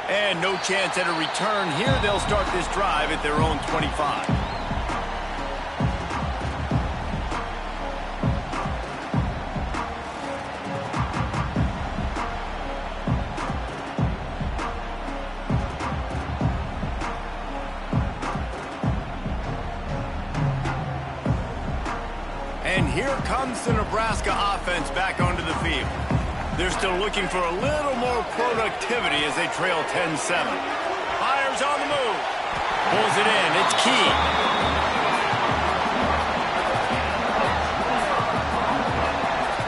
And no chance at a return here. They'll start this drive at their own 25. And here comes the Nebraska offense back onto the field. They're still looking for a little more productivity as they trail 10-7. Fires on the move. Pulls it in. It's key.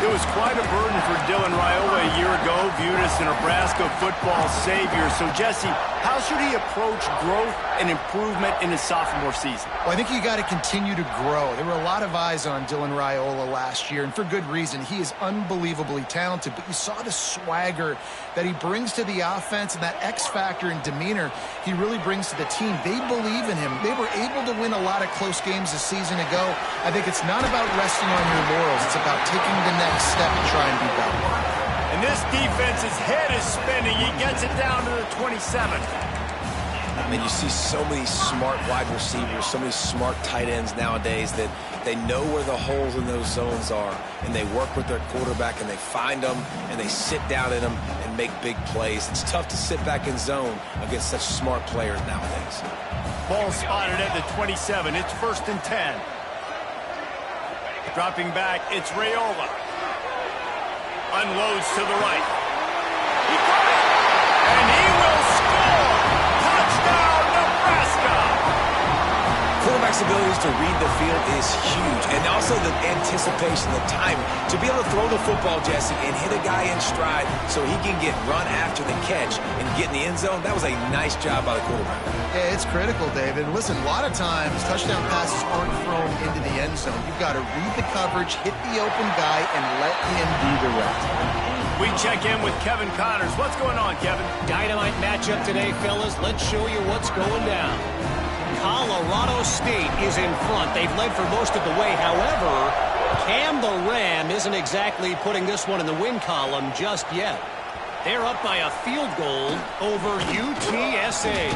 It was quite a burden for Dylan Raiola a year ago, viewed as the Nebraska football savior. So, Jesse, how should he approach growth and improvement in his sophomore season? Well, I think you got to continue to grow. There were a lot of eyes on Dylan Raiola last year, and for good reason. He is unbelievably talented, but you saw the swagger that he brings to the offense and that X factor and demeanor he really brings to the team. They believe in him. They were able to win a lot of close games a season ago. I think it's not about resting on your laurels. It's about taking the next step and try and be better. And this defense's head is spinning. He gets it down to the 27. I mean, you see so many smart wide receivers, so many smart tight ends nowadays that they know where the holes in those zones are, and they work with their quarterback, and they find them, and they sit down in them and make big plays. It's tough to sit back in zone against such smart players nowadays. Ball spotted at the 27. It's 1st and 10. Dropping back, it's Raiola. Unloads to the right. He got it! And he will score! Touchdown, Nebraska! Quarterback's abilities to read the field is huge. And also the anticipation, the time to be able to throw the football, Jesse, and hit a guy in stride so he can get run after the catch and get in the end zone. That was a nice job by the quarterback. Yeah, it's critical, David. Listen, a lot of times touchdown passes aren't thrown into the end zone. You've got to read the coverage, hit the open guy, and let him do the rest. We check in with Kevin Connors. What's going on, Kevin? Dynamite matchup today, fellas. Let's show you what's going down. Colorado State is in front. They've led for most of the way. However, Cam the Ram isn't exactly putting this one in the win column just yet. They're up by a field goal over UTSA.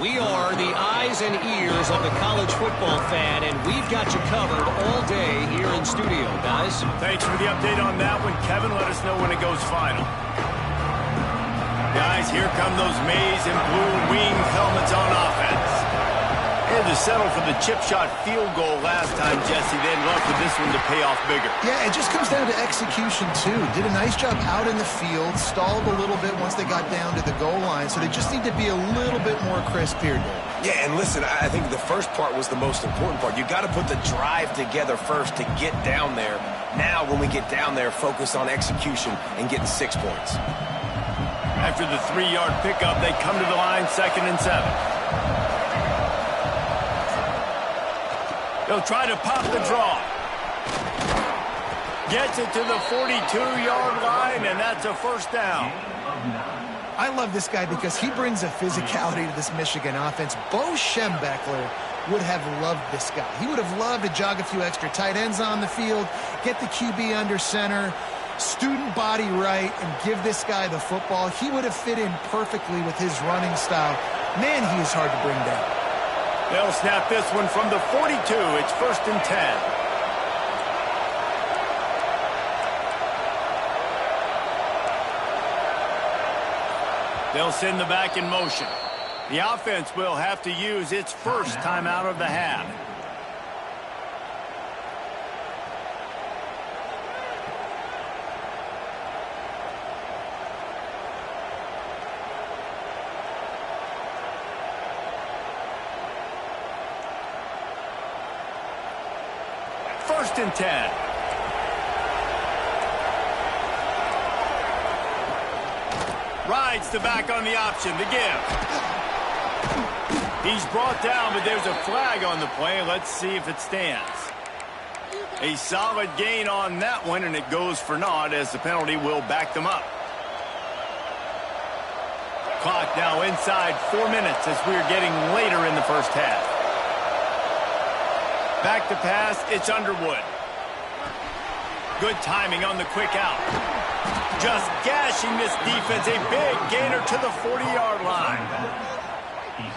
We are the eyes and ears of the college football fan, and we've got you covered all day here in studio, guys. Thanks for the update on that one, Kevin. Let us know when it goes final. Guys, here come those maize and blue wing helmets on offense. Had to settle for the chip shot field goal last time, Jesse. They'd love for this one to pay off bigger. Yeah, it just comes down to execution, too. Did a nice job out in the field, stalled a little bit once they got down to the goal line, so they just need to be a little bit more crisp here, Dave. Yeah, and listen, I think the first part was the most important part. You got to put the drive together first to get down there. Now, when we get down there, focus on execution and getting 6 points. After the 3-yard pickup, they come to the line 2nd and 7. They'll try to pop the draw. Gets it to the 42-yard line, and that's a 1st down. I love this guy because he brings a physicality to this Michigan offense. Bo Schembechler would have loved this guy. He would have loved to jog a few extra tight ends on the field, get the QB under center, student body right, and give this guy the football. He would have fit in perfectly with his running style. Man, he is hard to bring down. They'll snap this one from the 42. It's 1st and 10. They'll send the back in motion. The offense will have to use its first timeout of the half. First and 10. Rides the back on the option. The give. He's brought down, but there's a flag on the play. Let's see if it stands. A solid gain on that one, and it goes for naught as the penalty will back them up. Clock now inside 4 minutes as we're getting later in the first half. Back to pass, it's Underwood. Good timing on the quick out. just gashing this defense. A big gainer to the 40-yard line.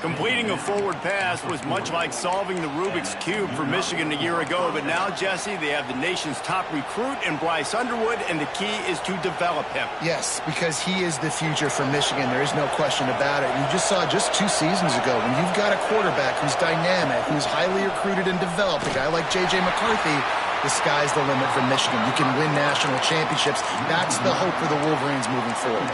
Completing a forward pass was much like solving the Rubik's Cube for Michigan a year ago, but now, Jesse, they have the nation's top recruit in Bryce Underwood, and the key is to develop him. Yes, because he is the future for Michigan. There is no question about it. You just saw just 2 seasons ago when you've got a quarterback who's dynamic, who's highly recruited and developed, a guy like J.J. McCarthy, the sky's the limit for Michigan. You can win national championships. That's the hope for the Wolverines moving forward.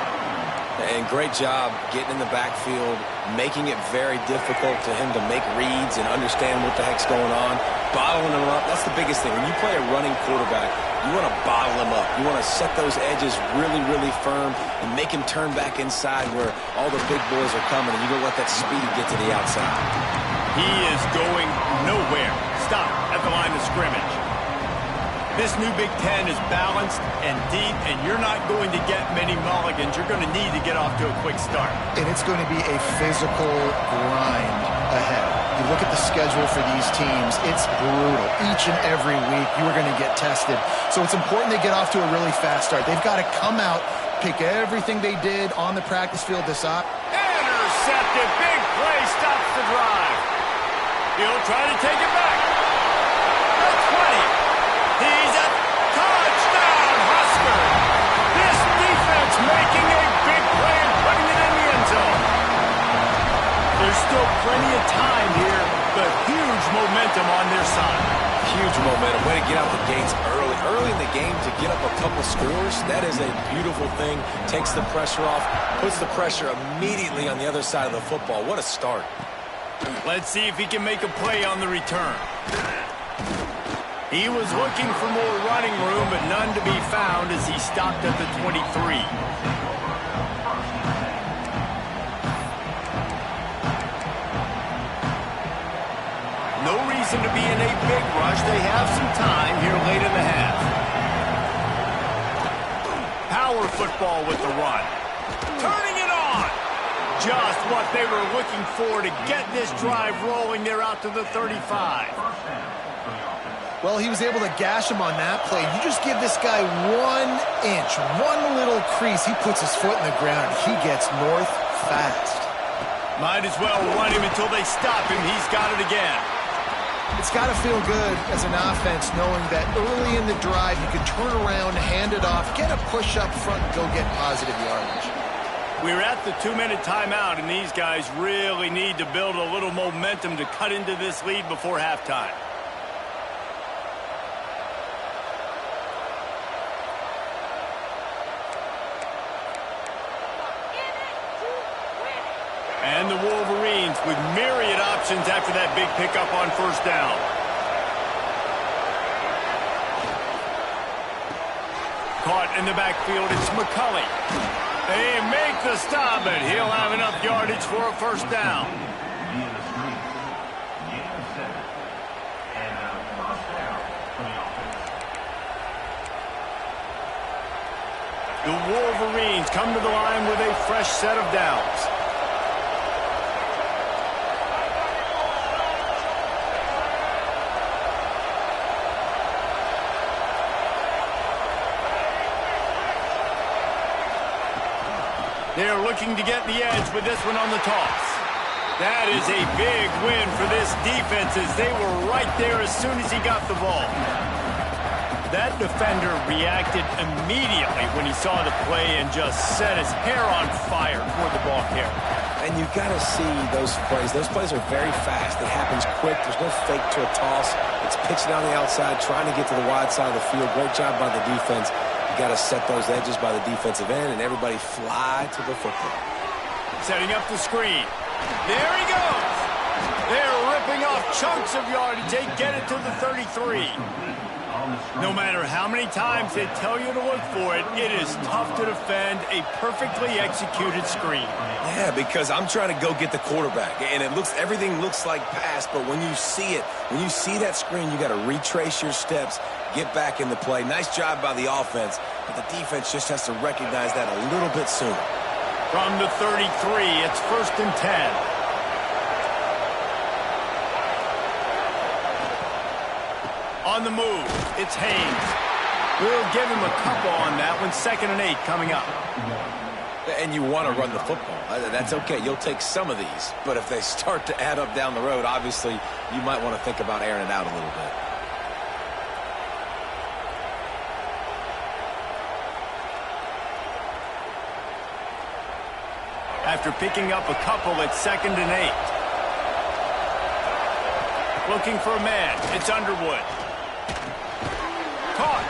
And great job getting in the backfield, making it very difficult to him to make reads and understand what the heck's going on, bottling him up. That's the biggest thing. When you play a running quarterback, you want to bottle him up. You want to set those edges really, really firm and make him turn back inside where all the big boys are coming, and you don't let that speed get to the outside. He is going nowhere. Stop at the line of scrimmage. This new Big Ten is balanced and deep, and you're not going to get many mulligans. You're going to need to get off to a quick start. And it's going to be a physical grind ahead. You look at the schedule for these teams, it's brutal. Each and every week, you are going to get tested. So it's important they get off to a really fast start. They've got to come out, pick everything they did on the practice field this up. Intercepted. Big play stops the drive. He'll try to take it back. The 20. He's a touchdown, Husker. This defense making a big play and putting it in the end zone. There's still plenty of time here, but huge momentum on their side. Huge momentum. Way to get out the gates early. Early in the game to get up a couple scores, that is a beautiful thing. Takes the pressure off, puts the pressure immediately on the other side of the football. What a start. Let's see if he can make a play on the return. He was looking for more running room, but none to be found as he stopped at the 23. No reason to be in a big rush. They have some time here late in the half. Power football with the run. Turning it on. Just what they were looking for to get this drive rolling. They're out to the 35. Well, he was able to gash him on that play. You just give this guy 1 inch, one little crease. He puts his foot in the ground. He gets north fast. Might as well run him until they stop him. He's got it again. It's got to feel good as an offense knowing that early in the drive you can turn around, hand it off, get a push up front, and go get positive yardage. We're at the 2-minute timeout, and these guys really need to build a little momentum to cut into this lead before halftime. And the Wolverines with myriad options after that big pickup on first down. Caught in the backfield, it's McCulley. They make the stop, but he'll have enough yardage for a first down. The Wolverines come to the line with a fresh set of downs. They're looking to get the edge with this one on the toss. That is a big win for this defense as they were right there as soon as he got the ball. That defender reacted immediately when he saw the play and just set his hair on fire toward the ball carrier. And you've got to see those plays. Those plays are very fast. It happens quick. There's no fake to a toss. It's pitching on the outside, trying to get to the wide side of the field. Great job by the defense. You got to set those edges by the defensive end, and everybody fly to the football. Setting up the screen. There he goes. They're ripping off chunks of yardage. They get it to the 33. No matter how many times they tell you to look for it, it is tough to defend a perfectly executed screen. Yeah, because I'm trying to go get the quarterback, and everything looks like pass, but when you see it, when you see that screen, you got to retrace your steps, get back in the play. Nice job by the offense, but the defense just has to recognize that a little bit sooner. From the 33, it's 1st and 10. On the move, it's Haynes. We'll give him a couple on that one. 2nd and 8 coming up. And you want to run the football. That's okay. You'll take some of these. But if they start to add up down the road, obviously you might want to think about airing it out a little bit. After picking up a couple, it's 2nd and 8. Looking for a man. It's Underwood. Caught.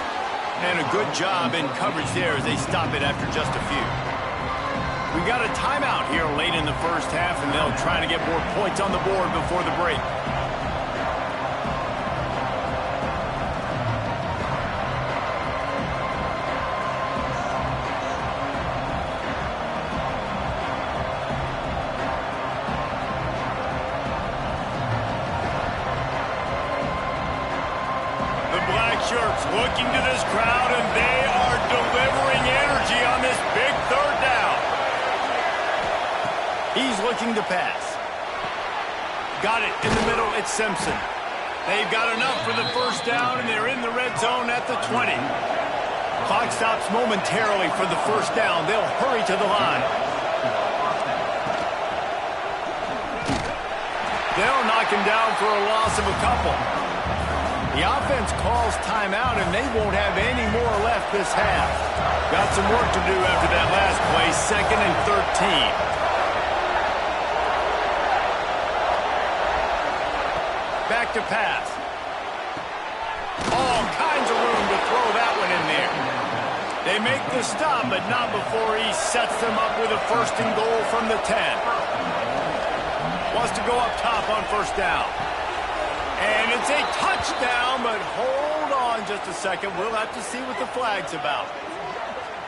And a good job in coverage there as they stop it after just a few. We got a timeout here late in the first half, and they'll try to get more points on the board before the break. Shirts looking to this crowd, and they are delivering energy on this big 3rd down. He's looking to pass. Got it in the middle. It's Simpson. They've got enough for the 1st down, and they're in the red zone at the 20. Clock stops momentarily for the 1st down. They'll hurry to the line. They'll knock him down for a loss of a couple. The offense calls timeout, and they won't have any more left this half. Got some work to do after that last play. 2nd and 13. Back to pass. All kinds of room to throw that one in there. They make the stop, but not before he sets them up with a 1st and goal from the 10. Wants to go up top on 1st down. And it's a touchdown, but hold on just a second. We'll have to see what the flag's about.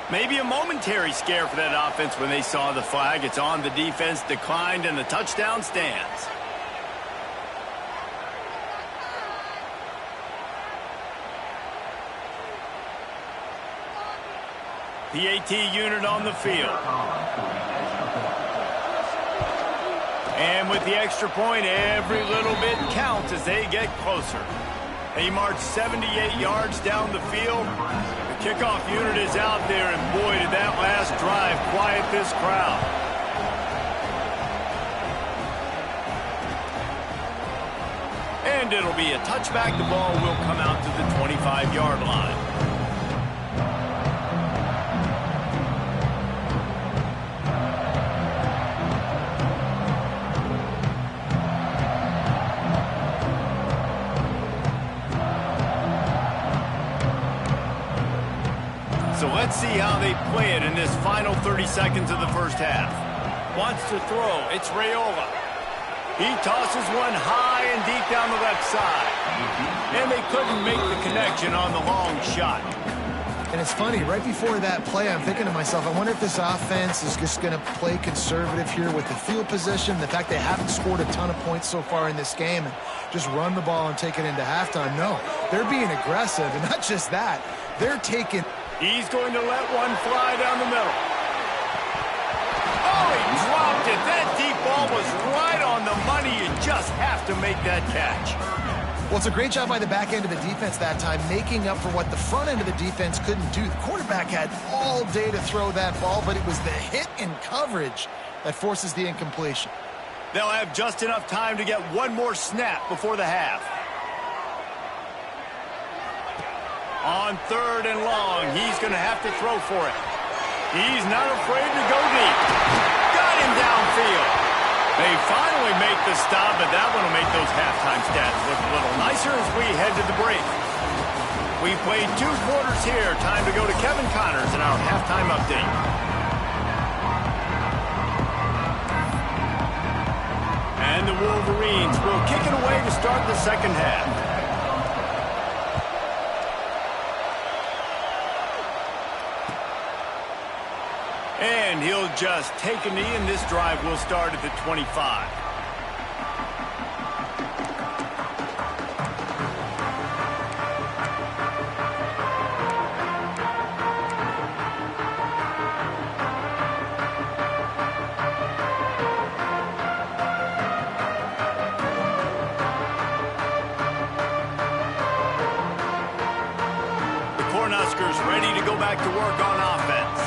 Maybe a momentary scare for that offense when they saw the flag. It's on, the defense declined, and the touchdown stands. The AT unit on the field. And with the extra point, every little bit counts as they get closer. They march 78 yards down the field. The kickoff unit is out there, and boy, did that last drive quiet this crowd. And it'll be a touchback. The ball will come out to the 25-yard line. So let's see how they play it in this final 30 seconds of the 1st half. Wants to throw. It's Raiola. He tosses one high and deep down the left side. And they couldn't make the connection on the long shot. And it's funny, right before that play, I'm thinking to myself, I wonder if this offense is just going to play conservative here with the field position, the fact they haven't scored a ton of points so far in this game, and just run the ball and take it into halftime. No, they're being aggressive, and not just that, they're taking... He's going to let one fly down the middle. Oh, he dropped it. That deep ball was right on the money. You just have to make that catch. Well, it's a great job by the back end of the defense that time, making up for what the front end of the defense couldn't do. The quarterback had all day to throw that ball, but it was the hit in coverage that forces the incompletion. They'll have just enough time to get one more snap before the half. On 3rd and long, he's going to have to throw for it. He's not afraid to go deep. Got him downfield. They finally make the stop, but that one will make those halftime stats look a little nicer as we head to the break. We played 2 quarters here. Time to go to Kevin Connors in our halftime update. And the Wolverines will kick it away to start the 2nd half. And he'll just take a knee, and this drive will start at the 25. go back to work on offense.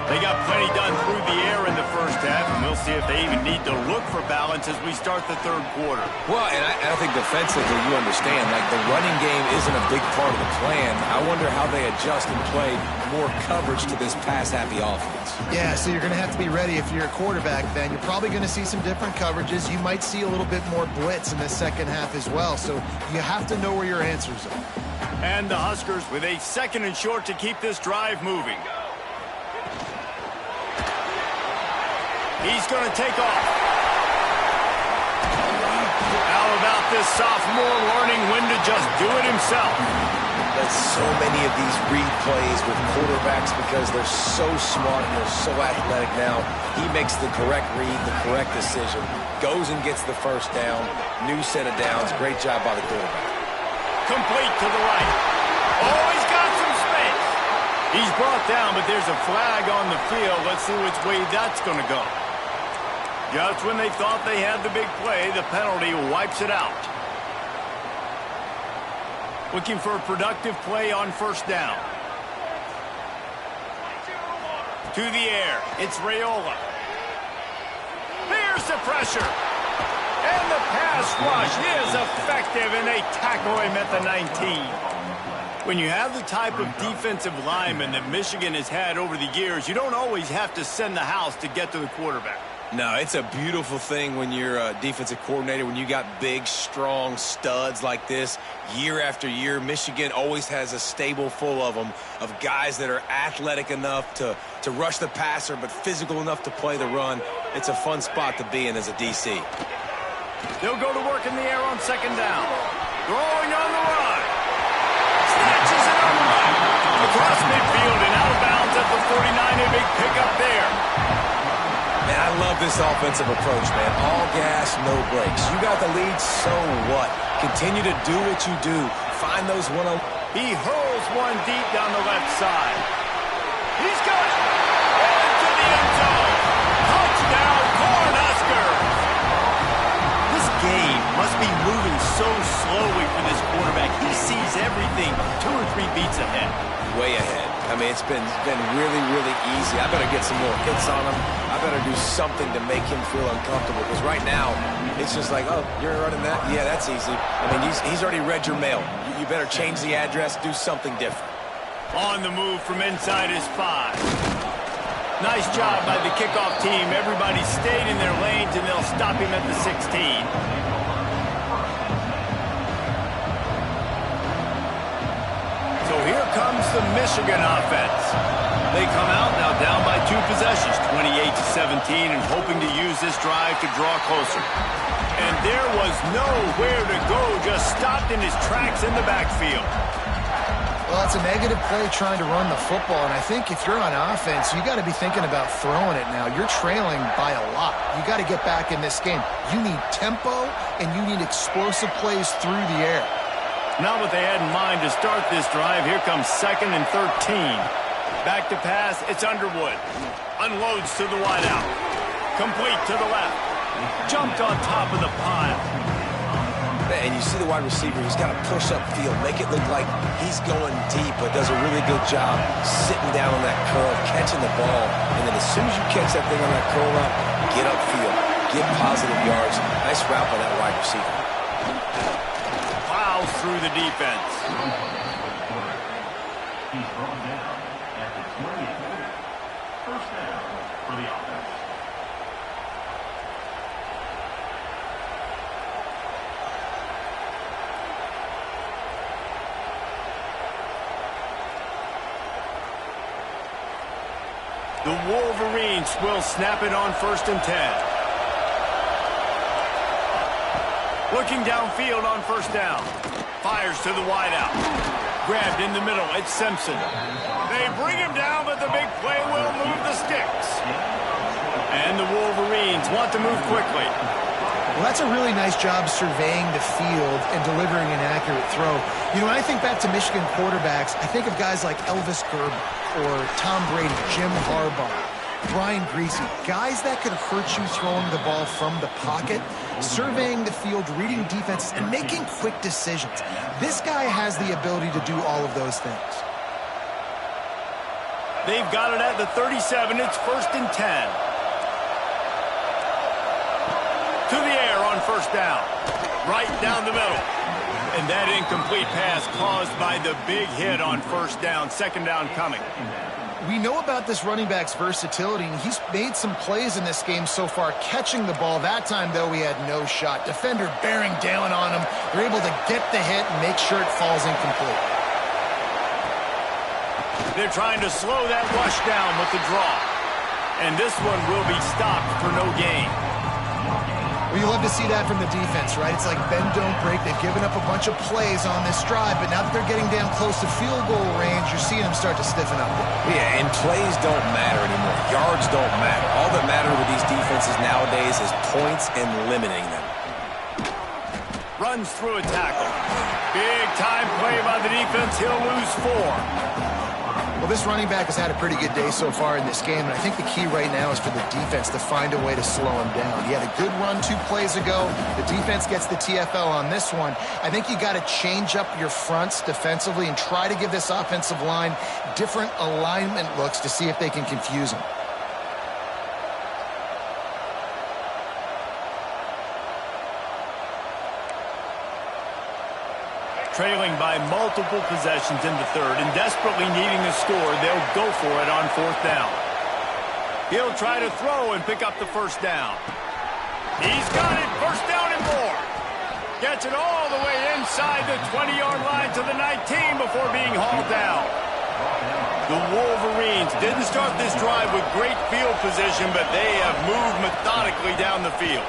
They got plenty done through the air in the first half, and we'll see if they even need to look for balance as we start the third quarter. Well, and I think defensively, you understand, like the running game isn't a big part of the plan. I wonder how they adjust and play more coverage to this pass-happy offense. Yeah, so you're going to have to be ready if you're a quarterback, Ben. You're probably going to see some different coverages. You might see a little bit more blitz in the second half as well, so you have to know where your answers are. And the Huskers with a 2nd and short to keep this drive moving. He's going to take off. How about this sophomore learning when to just do it himself? There's so many of these read plays with quarterbacks because they're so smart and they're so athletic now. He makes the correct read, the correct decision, goes and gets the first down, new set of downs. Great job by the quarterback. Complete to the right. Oh, he's got some space. He's brought down, but there's a flag on the field. Let's see which way that's going to go. Just when they thought they had the big play, the penalty wipes it out. Looking for a productive play on first down. To the air, it's Raiola. There's the pressure. And the pass rush is effective, and they tackle him at the 19. When you have the type of defensive lineman that Michigan has had over the years, you don't always have to send the house to get to the quarterback. No, it's a beautiful thing when you're a defensive coordinator, when you got big, strong studs like this year after year. Michigan always has a stable full of them, of guys that are athletic enough to rush the passer, but physical enough to play the run. It's a fun spot to be in as a DC. They'll go to work in the air on 2nd down. Throwing on the run. Snatches it up. Across midfield and out of bounds at the 49. A big pickup there. Man, I love this offensive approach, man. All gas, no brakes. You got the lead, so what? Continue to do what you do. Find those one-on. He hurls one deep down the left side. He's got it. Into the end zone. Touchdown, Cornhuskers. This game must be moving so slowly for this quarterback. He sees everything 2 or 3 beats ahead. Way ahead. I mean, it's been really, really easy. I better get some more hits on him. I better do something to make him feel uncomfortable. Because right now, it's just like, oh, you're running that? Yeah, that's easy. I mean, he's already read your mail. You better change the address, do something different. On the move from inside his 5. Nice job by the kickoff team. Everybody stayed in their lanes, and they'll stop him at the 16. Here comes the Michigan offense. They come out now down by 2 possessions, 28-17, and hoping to use this drive to draw closer. And there was nowhere to go, just stopped in his tracks in the backfield. Well, it's a negative play trying to run the football, and I think if you're on offense, you got to be thinking about throwing it now. You're trailing by a lot. You got to get back in this game. You need tempo, and you need explosive plays through the air. Not what they had in mind to start this drive. Here comes 2nd and 13. Back to pass, it's Underwood. Unloads to the wideout. Complete to the left. Jumped on top of the pile. And you see the wide receiver, he's got to push up field, make it look like he's going deep, but does a really good job sitting down on that curve, catching the ball. And then as soon as you catch that thing on that curl route, get upfield, get positive yards. Nice route by that wide receiver. Through the defense. He's brought down at the 28. First down for the offense. The Wolverines will snap it on 1st and 10. Looking downfield on 1st down. Fires to the wideout. Grabbed in the middle. It's Simpson. They bring him down, but the big play will move the sticks. And the Wolverines want to move quickly. Well, that's a really nice job surveying the field and delivering an accurate throw. You know, when I think back to Michigan quarterbacks, I think of guys like Elvis Gerber or Tom Brady, Jim Harbaugh, Brian Greasy, guys that could hurt you throwing the ball from the pocket, surveying the field, reading defenses, and making quick decisions. This guy has the ability to do all of those things. They've got it at the 37. It's 1st and 10. To the air on 1st down. Right down the middle. And that incomplete pass caused by the big hit on 1st down. 2nd down coming. We know about this running back's versatility, and he's made some plays in this game so far, catching the ball. That time, though, he had no shot. Defender bearing down on him. They're able to get the hit and make sure it falls incomplete. They're trying to slow that rush down with the draw. And this one will be stopped for no gain. Well, you love to see that from the defense, right? It's like bend, don't break. They've given up a bunch of plays on this drive, but now that they're getting down close to field goal range, you're seeing them start to stiffen up. Yeah, and plays don't matter anymore. Yards don't matter. All that matter with these defenses nowadays is points and limiting them. Runs through a tackle. Big time play by the defense. He'll lose 4. Well, this running back has had a pretty good day so far in this game, and I think the key right now is for the defense to find a way to slow him down. He had a good run 2 plays ago. The defense gets the TFL on this one. I think you got to change up your fronts defensively and try to give this offensive line different alignment looks to see if they can confuse him. Trailing by multiple possessions in the 3rd and desperately needing a score, they'll go for it on 4th down. He'll try to throw and pick up the 1st down. He's got it, 1st down and more. Gets it all the way inside the 20-yard line to the 19 before being hauled down. The Wolverines didn't start this drive with great field position, but they have moved methodically down the field.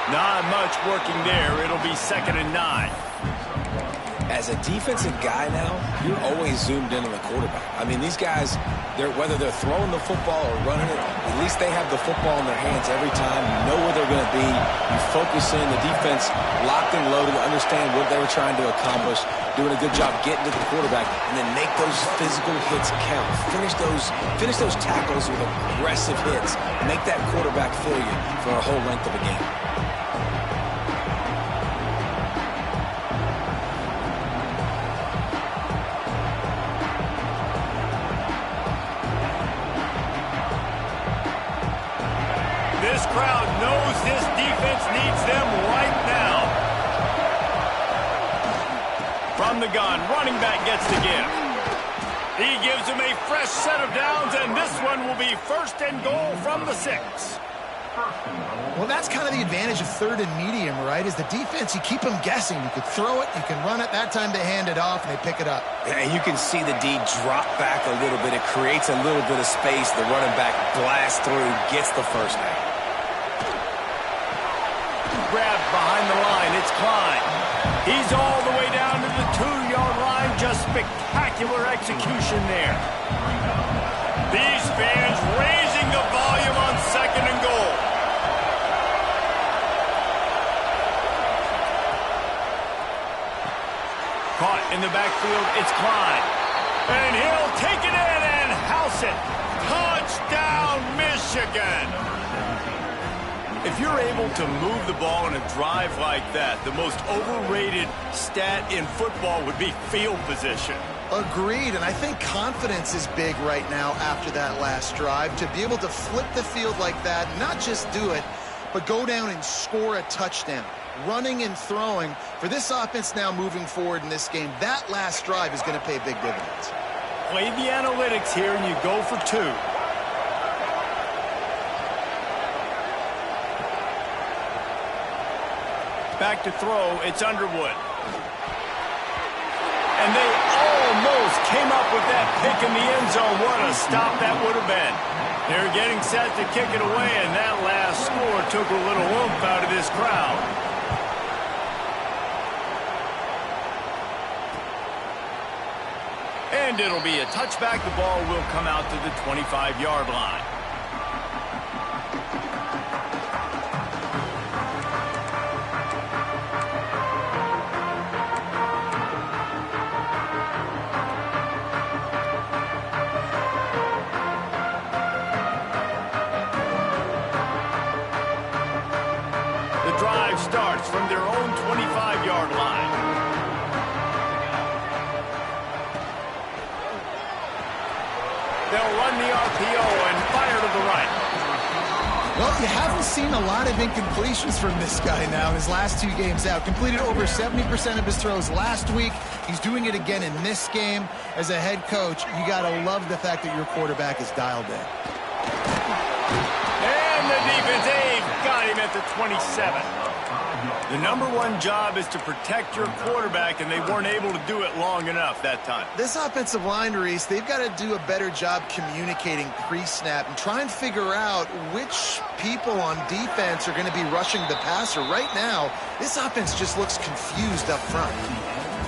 Not much working there. It'll be 2nd and 9. As a defensive guy now, you're always zoomed in on the quarterback. I mean, these guys, whether they're throwing the football or running it, at least they have the football in their hands every time. You know where they're going to be. You focus in. The defense locked and loaded, understand what they were trying to accomplish, doing a good job getting to the quarterback, and then make those physical hits count. Finish those tackles with aggressive hits. Make that quarterback feel you for a whole length of a game. This crowd knows this defense needs them right now. From the gun, running back gets the gift. He gives him a fresh set of downs, and this one will be 1st and goal from the 6. Well, that's kind of the advantage of 3rd and medium, right? Is the defense, you keep them guessing. You can throw it, you can run it. That time they hand it off, and they pick it up. Yeah, and you can see the D drop back a little bit. It creates a little bit of space. The running back blasts through, gets the 1st down. Grabbed behind the line. It's Klein. He's all the way down to the 2-yard line. Just spectacular execution there. These fans raising the volume on 2nd and goal. Caught in the backfield. It's Klein. And he'll take it in and house it. Touchdown, Michigan. If you're able to move the ball in a drive like that, the most overrated stat in football would be field position. Agreed, and I think confidence is big right now after that last drive. To be able to flip the field like that, not just do it, but go down and score a touchdown. Running and throwing, for this offense now moving forward in this game, that last drive is going to pay big dividends. Play the analytics here and you go for 2. Back to throw, it's Underwood. And they almost came up with that pick in the end zone. What a stop that would have been. They're getting set to kick it away, and that last score took a little oomph out of this crowd. And it'll be a touchback. The ball will come out to the 25-yard line. Drive starts from their own 25-yard line. RPO and fire to the right. Well, you haven't seen a lot of incompletions from this guy now in his last 2 games out. Completed over 70% of his throws last week. He's doing it again in this game. As a head coach, you got to love the fact that your quarterback is dialed in. And the defense, they've got him at the 27. The #1 job is to protect your quarterback, and they weren't able to do it long enough that time. This offensive line, Reese, they've got to do a better job communicating pre-snap and try and figure out which people on defense are going to be rushing the passer. Right now, this offense just looks confused up front.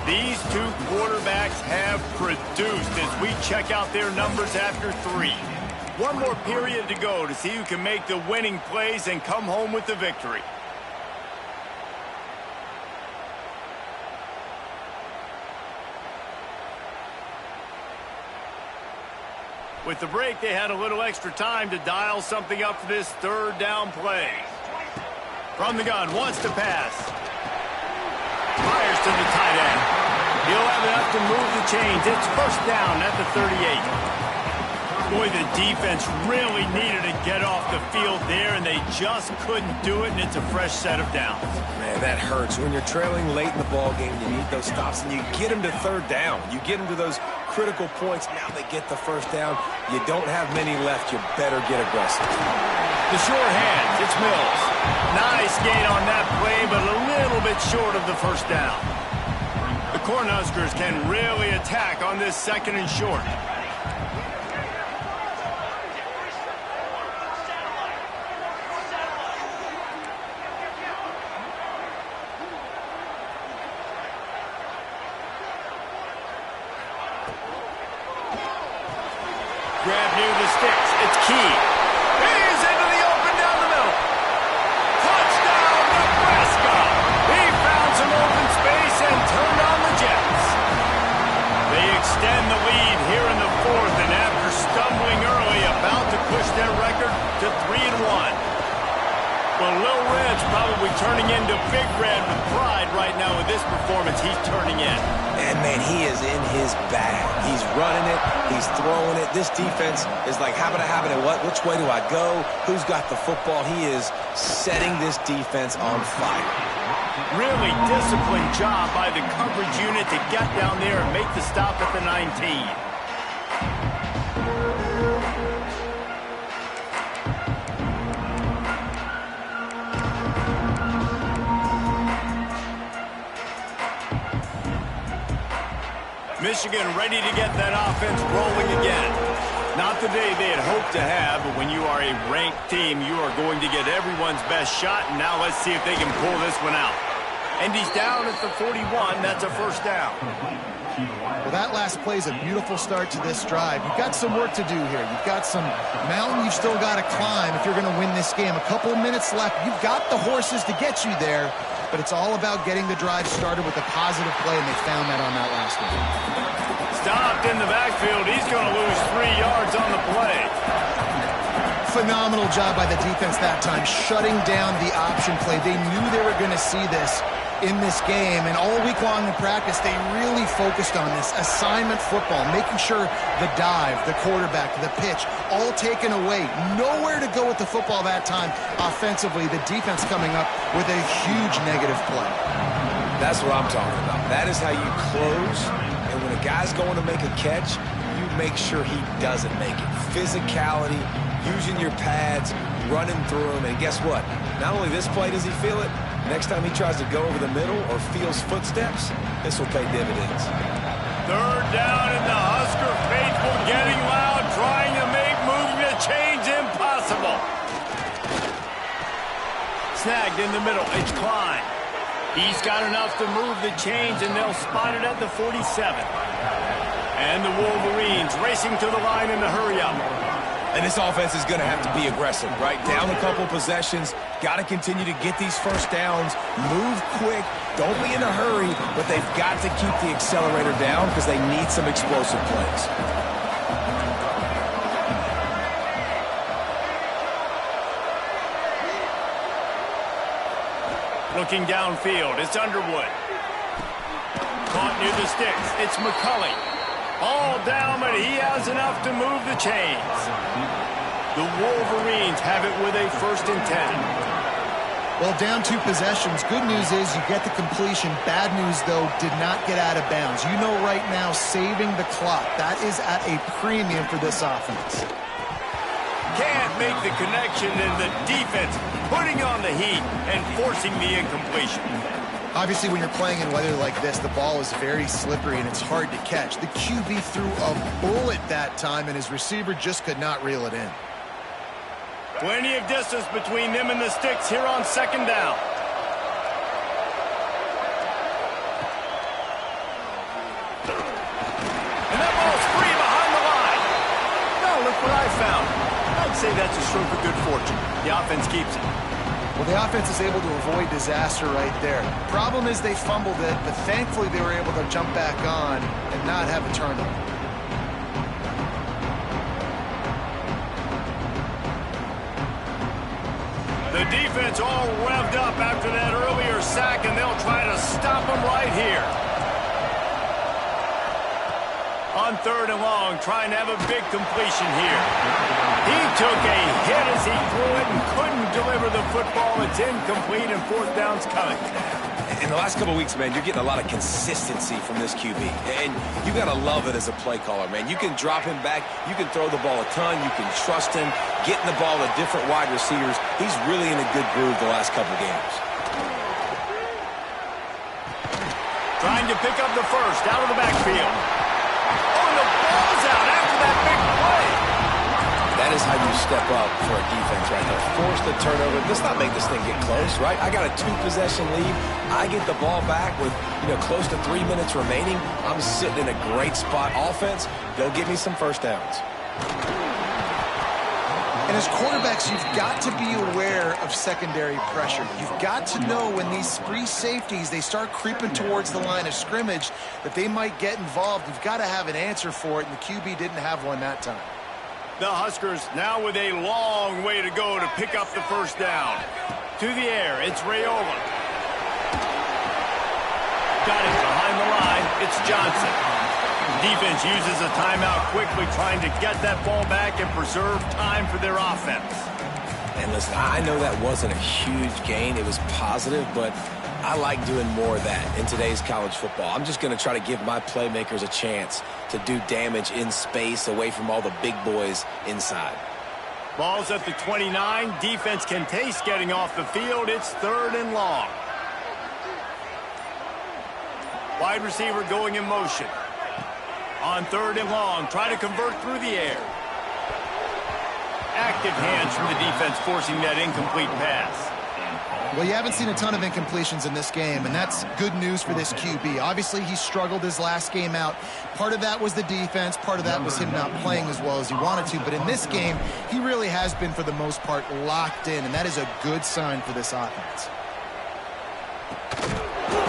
These two quarterbacks have produced as we check out their numbers after 3. One more period to go to see who can make the winning plays and come home with the victory. With the break, they had a little extra time to dial something up for this 3rd down play. From the gun, wants to pass. Fires to the tight end. He'll have enough to move the chains. It's 1st down at the 38. Boy, the defense really needed to get off the field there, and they just couldn't do it, and it's a fresh set of downs. Man, that hurts. When you're trailing late in the ball game, you need those stops, and you get them to 3rd down. You get them to those critical points. Now they get the 1st down. You don't have many left. You better get aggressive. The sure hands, it's Mills. Nice gain on that play, but a little bit short of the 1st down. The Cornhuskers can really attack on this 2nd and short. Grab near the sticks. It's Key. He's into the open down the middle. Touchdown, Nebraska. He found some open space and turned on the Jets. They extend the lead here in the 4th, and after stumbling early, about to push their record to 3-1. Well, Lil Red's probably turning into Big Red with pride right now with this performance he's turning in. And, man, he is in his bag. He's running it. He's throwing it. This defense is like, how about I have it? Which way do I go? Who's got the football? He is setting this defense on fire. Really disciplined job by the coverage unit to get down there and make the stop at the 19. Michigan ready to get that offense rolling again. Not the day they had hoped to have, but when you are a ranked team, you are going to get everyone's best shot, and now let's see if they can pull this one out. And he's down at the 41. That's a 1st down. Well, that last play is a beautiful start to this drive. You've got some work to do here. You've got some mountain you've still got to climb if you're going to win this game. A couple of minutes left. You've got the horses to get you there, but it's all about getting the drive started with a positive play, and they found that on that last one. Stopped in the backfield. He's going to lose 3 yards on the play. Phenomenal job by the defense that time, shutting down the option play. They knew they were going to see this in this game, and all week long in practice, they really focused on this assignment football, making sure the dive, the quarterback, the pitch, all taken away. Nowhere to go with the football that time offensively. The defense coming up with a huge negative play. That's what I'm talking about. That is how you close, and when a guy's going to make a catch, you make sure he doesn't make it. Physicality, using your pads, running through them, and guess what? Not only this play does he feel it, next time he tries to go over the middle or feels footsteps, this will pay dividends. 3rd down, and the Husker faithful getting loud, trying to make moving the chains impossible. Snagged in the middle. It's Klein. He's got enough to move the chains, and they'll spot it at the 47. And the Wolverines racing to the line in the hurry-up. And this offense is going to have to be aggressive, right? Down a couple possessions, got to continue to get these 1st downs, move quick, don't be in a hurry, but they've got to keep the accelerator down because they need some explosive plays. Looking downfield, it's Underwood. Caught near the sticks, it's McCulley. All down, but he has enough to move the chains. The Wolverines have it with a 1st and 10. Well, down 2 possessions. Good news is you get the completion. Bad news, though, did not get out of bounds. You know right now, saving the clock. That is at a premium for this offense. Can't make the connection, and the defense putting on the heat and forcing the incompletion. Obviously, when you're playing in weather like this, the ball is very slippery and it's hard to catch. The QB threw a bullet that time, and his receiver just could not reel it in. Plenty of distance between them and the sticks here on 2nd down. And that ball's free behind the line. Now look what I found. I'd say that's a stroke of good fortune. The offense keeps it. Well, the offense is able to avoid disaster right there. Problem is they fumbled it, but thankfully they were able to jump back on and not have a turnover. The defense all revved up after that earlier sack, and they'll try to stop them right here. On 3rd and long, trying to have a big completion here. He took a hit as he threw it and couldn't deliver the football. It's incomplete, and 4th down's coming. In the last couple of weeks, man, you're getting a lot of consistency from this QB. And you got to love it as a play caller, man. You can drop him back. You can throw the ball a ton. You can trust him, getting the ball to different wide receivers. He's really in a good groove the last couple games. Trying to pick up the 1st out of the backfield. Oh, and the ball's out after that big play. That is how you step up for a defense right there. Force the turnover. Let's not make this thing get close, right? I got a 2-possession lead. I get the ball back with, close to 3 minutes remaining. I'm sitting in a great spot. Offense, go get me some 1st downs. And as quarterbacks, you've got to be aware of secondary pressure. You've got to know when these free safeties, they start creeping towards the line of scrimmage, that they might get involved. You've got to have an answer for it, and the QB didn't have one that time. The Huskers now with a long way to go to pick up the 1st down. To the air, it's Raiola. Got it behind the line, it's Johnson. Defense uses a timeout quickly, trying to get that ball back and preserve time for their offense. And listen, I know that wasn't a huge gain. It was positive, but I like doing more of that in today's college football. I'm just going to try to give my playmakers a chance to do damage in space away from all the big boys inside. Ball's at the 29. Defense can taste getting off the field. It's 3rd and long. Wide receiver going in motion. On 3rd and long, try to convert through the air. Active hands from the defense forcing that incomplete pass. Well, you haven't seen a ton of incompletions in this game, and that's good news for this QB. Obviously, he struggled his last game out. Part of that was the defense. Part of that was him not playing as well as he wanted to. But in this game, he really has been, for the most part, locked in, and that is a good sign for this offense.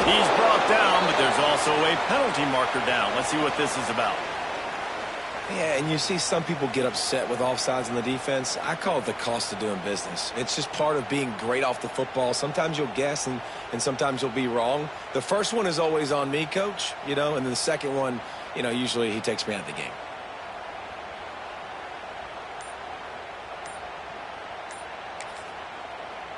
He's brought down, but there's also a penalty marker down. Let's see what this is about. Yeah, and you see some people get upset with offsides in the defense. I call it the cost of doing business. It's just part of being great off the football. Sometimes you'll guess, and sometimes you'll be wrong. The first one is always on me, Coach, and then the second one, usually he takes me out of the game.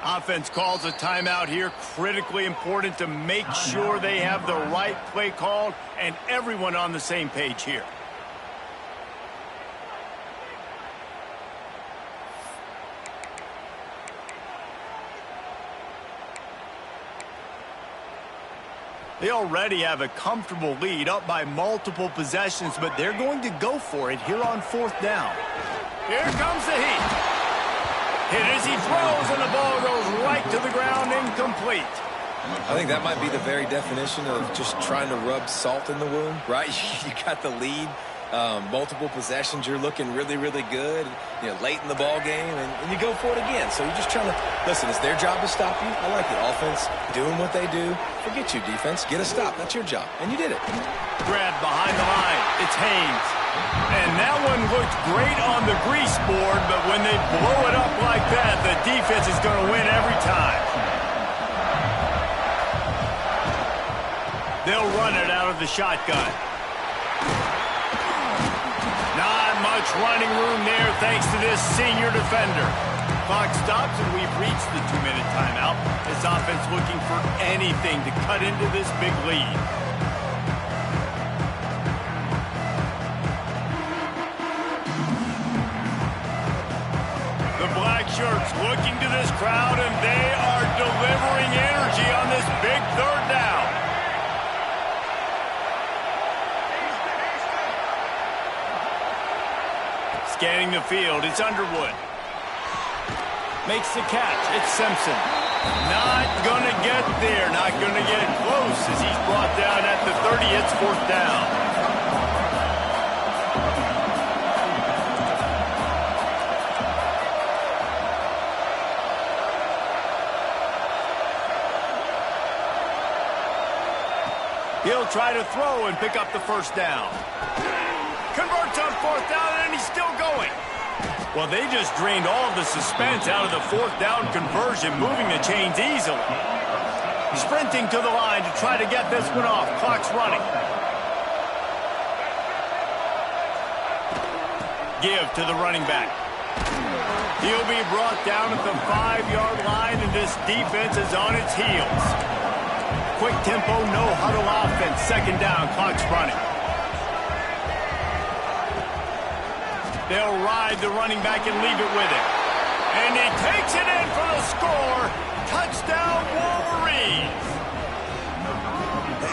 Offense calls a timeout here. Critically important to make sure they have the right play called and everyone on the same page here. They already have a comfortable lead, up by multiple possessions, but they're going to go for it here on 4th down. Here comes the heat. Hit as he throws, and the ball goes right to the ground, incomplete. I think that might be the very definition of just trying to rub salt in the wound, right? You got the lead, multiple possessions, you're looking really, really good, late in the ball game, and you go for it again. So you're just trying to, listen, it's their job to stop you. I like it. Offense doing what they do. Forget you, defense. Get a stop. That's your job. And you did it. Grab behind the line. It's Haynes. And that one looked great on the grease board, but when they blow it up like that, the defense is going to win every time. They'll run it out of the shotgun. much running room there thanks to this senior defender. Clock stops and we've reached the 2-minute timeout. This offense looking for anything to cut into this big lead. The black shirts looking to this crowd, and they are delivering energy on this big third down. Scanning the field, it's Underwood. Makes the catch, it's Simpson. Not gonna get there, not gonna get close as he's brought down at the 30, it's 4th down. He'll try to throw and pick up the first down. Converts on 4th down, and he's still going. Well, they just drained all of the suspense out of the 4th down conversion, moving the chains easily. Sprinting to the line to try to get this one off. Clock's running. Give to the running back. He'll be brought down at the 5-yard line, and this defense is on its heels. Quick tempo, no huddle offense. 2nd down, clock's running. They'll ride the running back and leave it with him. And he takes it in for the score. Touchdown, Wolverines.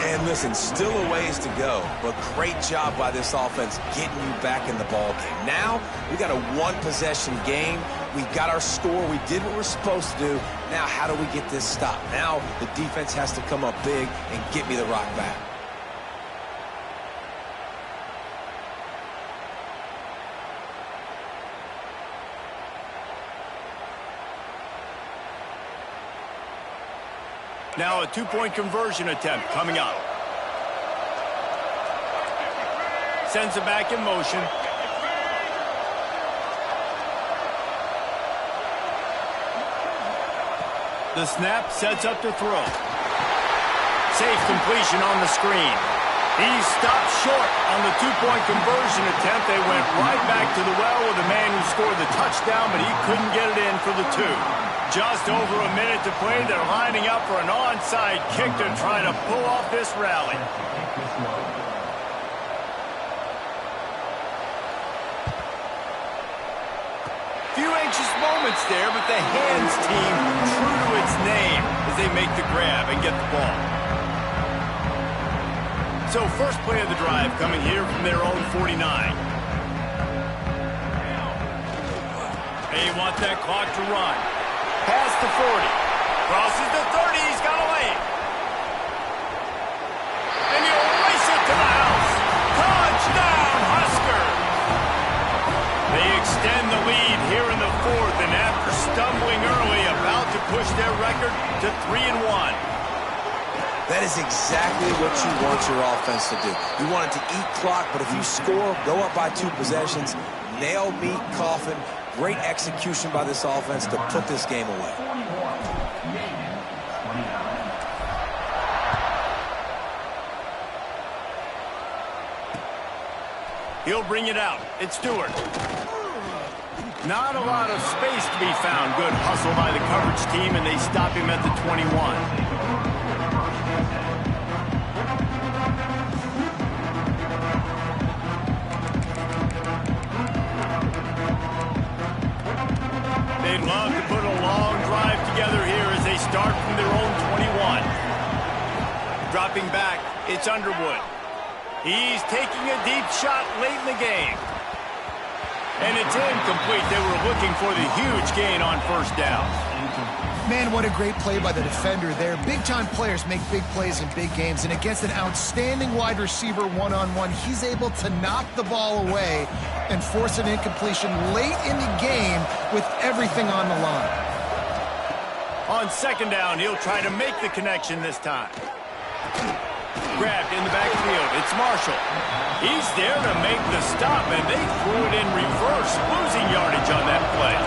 And listen, still a ways to go, but great job by this offense getting you back in the ball game. Now, we got a 1-possession game. We got our score. We did what we're supposed to do. Now, how do we get this stopped? Now, the defense has to come up big and get me the rock back. Now a 2-point conversion attempt coming up. Sends it back in motion. The snap sets up to throw. Safe completion on the screen. He stopped short on the 2-point conversion attempt. They went right back to the well with the man who scored the touchdown, but he couldn't get it in for the 2. Just over a minute to play. They're lining up for an onside kick to try to pull off this rally. Few anxious moments there, but the hands team true to its name as they make the grab and get the ball. So first play of the drive coming here from their own 49. They want that clock to run. Past the 40. Crosses the 30. He's got a lane. And he'll race it to the house. Touchdown, Huskers. They extend the lead here in the 4th, and after stumbling early, about to push their record to 3-1. That is exactly what you want your offense to do. You want it to eat clock, but if you score, go up by 2 possessions, nail meat coffin. Great execution by this offense to put this game away. He'll bring it out. It's Stewart. Not a lot of space to be found. Good hustle by the coverage team, and they stop him at the 21. They'd love to put a long drive together here as they start from their own 21. Dropping back, it's Underwood. He's taking a deep shot late in the game. And it's incomplete. They were looking for the huge gain on 1st down. Man, what a great play by the defender there. Big-time players make big plays in big games, and against an outstanding wide receiver one-on-one, he's able to knock the ball away and force an incompletion late in the game with everything on the line. On 2nd down, he'll try to make the connection this time. Grabbed in the backfield. It's Marshall. He's there to make the stop, and they threw it in reverse, losing yardage on that play.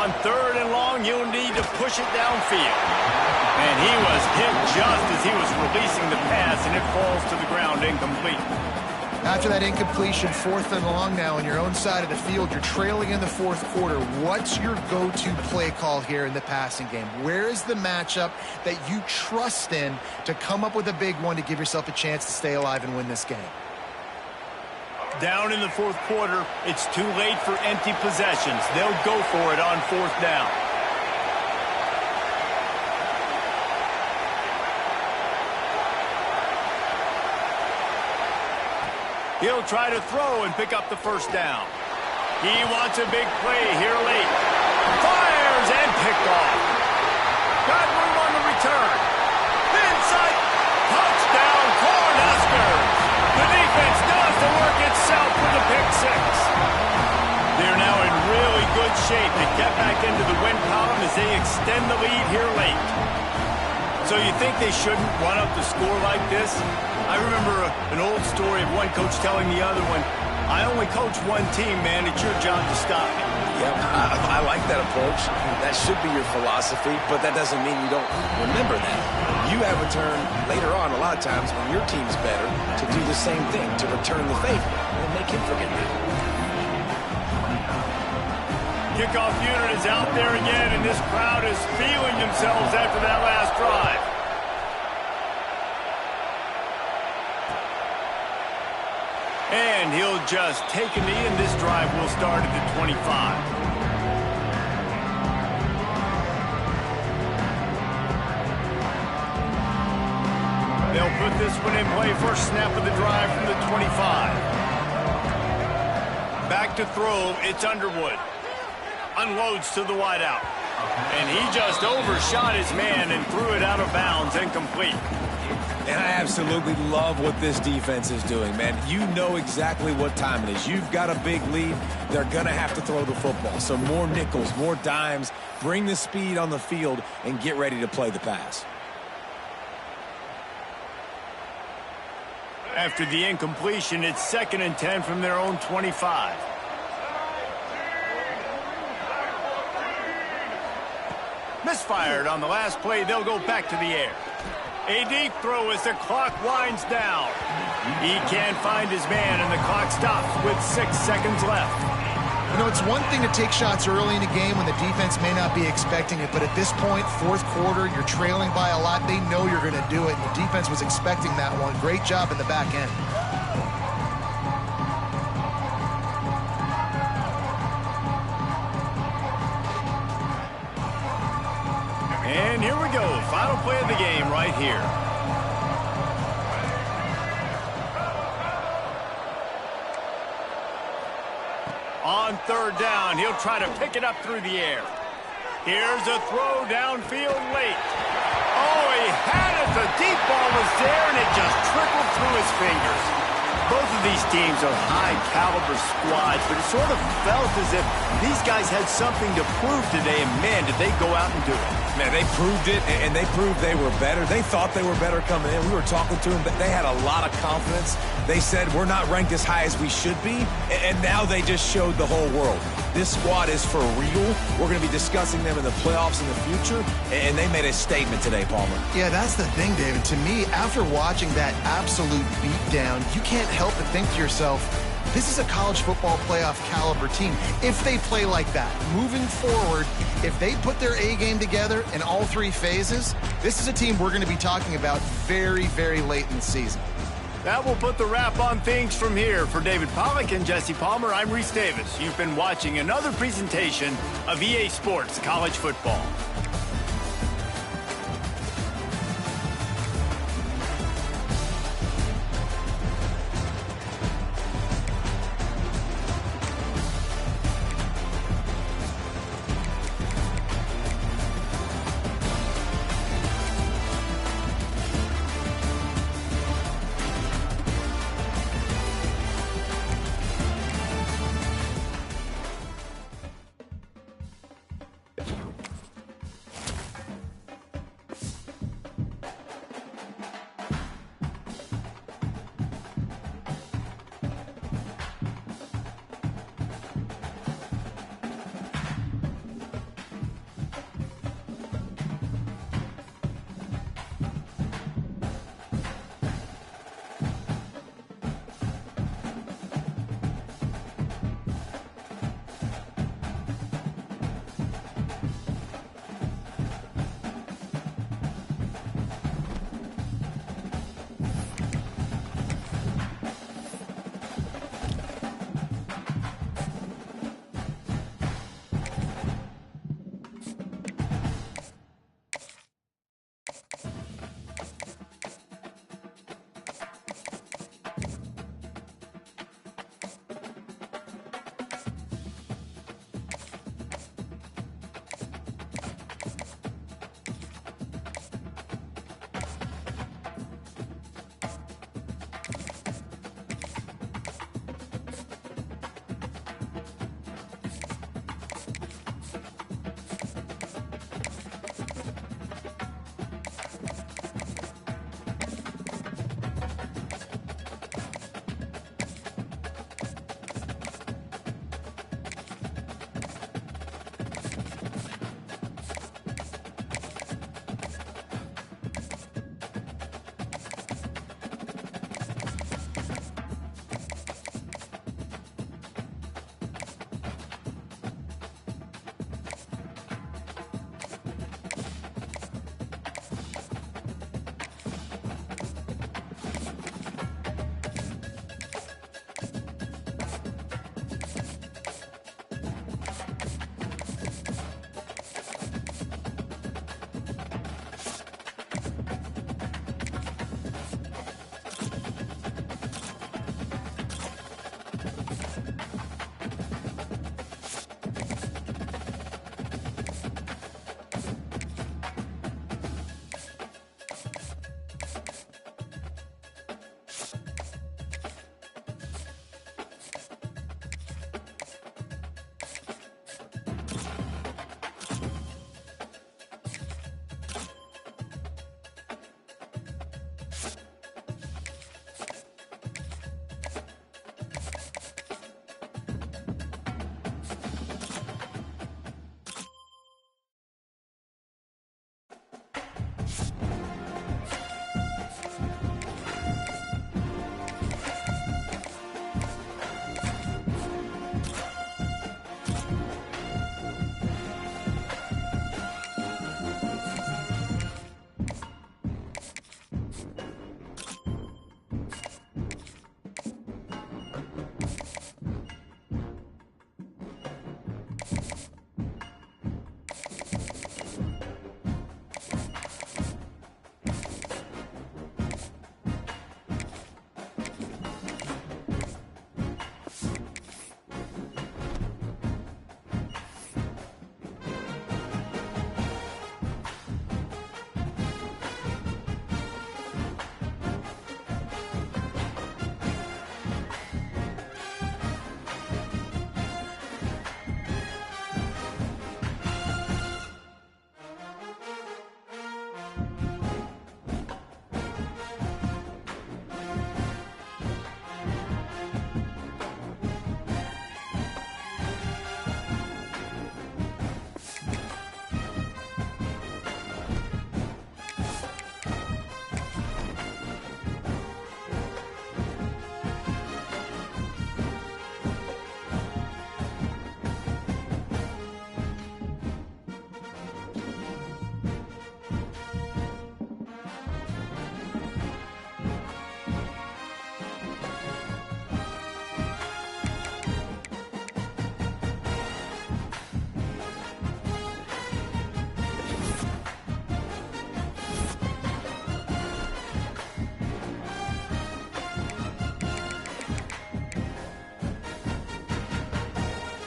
On 3rd and long, you'll need to push it downfield. And he was hit just as he was releasing the pass, and it falls to the ground incomplete. After that incompletion, 4th and long now on your own side of the field, you're trailing in the 4th quarter. What's your go-to play call here in the passing game? Where is the matchup that you trust in to come up with a big one to give yourself a chance to stay alive and win this game? Down in the 4th quarter, it's too late for empty possessions. They'll go for it on 4th down. He'll try to throw and pick up the 1st down. He wants a big play here late. Fires and picked off. Got room on the return. Inside. Touchdown, Cornhuskers. The defense does the work itself with a pick 6. They're now in really good shape to get back into the win column as they extend the lead here late. So you think they shouldn't run up the score like this? I remember an old story of one coach telling the other one, I only coach one team, man. It's your job to stop me. Yep, I like that approach. That should be your philosophy, but that doesn't mean you don't remember that. You have a turn later on a lot of times when your team's better to do the same thing, to return the favor, and make him forget that. Kickoff unit is out there again, and this crowd is feeling themselves after that last drive. And he'll just take a knee, and this drive will start at the 25. They'll put this one in play. First snap of the drive from the 25. Back to throw, it's Underwood. Unloads to the wideout. And he just overshot his man and threw it out of bounds, incomplete. And I absolutely love what this defense is doing, man. You know exactly what time it is. You've got a big lead. They're going to have to throw the football. So more nickels, more dimes, bring the speed on the field, and get ready to play the pass. After the incompletion, it's 2nd and 10 from their own 25. Misfired on the last play. They'll go back to the air. A deep throw as the clock winds down. He can't find his man, and the clock stops with 6 seconds left. You know, it's one thing to take shots early in a game when the defense may not be expecting it, but at this point, 4th quarter, you're trailing by a lot. They know you're going to do it, and the defense was expecting that one. Great job in the back end. And here we go. Final play of the game right here. On 3rd down, he'll try to pick it up through the air. Here's a throw downfield late. Oh, he had it. The deep ball was there, and it just trickled through his fingers. Both of these teams are high-caliber squads, but it sort of felt as if these guys had something to prove today, and man, did they go out and do it. Man, they proved it, and they proved they were better. They thought they were better coming in. We were talking to them, but they had a lot of confidence. They said, we're not ranked as high as we should be, and now they just showed the whole world. This squad is for real. We're going to be discussing them in the playoffs in the future, and they made a statement today, Palmer. Yeah, that's the thing, David. To me, after watching that absolute beatdown, you can't help but think to yourself, this is a college football playoff caliber team. If they play like that, moving forward, if they put their A game together in all 3 phases, this is a team we're going to be talking about very, very late in the season. That will put the wrap on things from here. For David Pollack and Jesse Palmer, I'm Reese Davis. You've been watching another presentation of EA Sports College Football.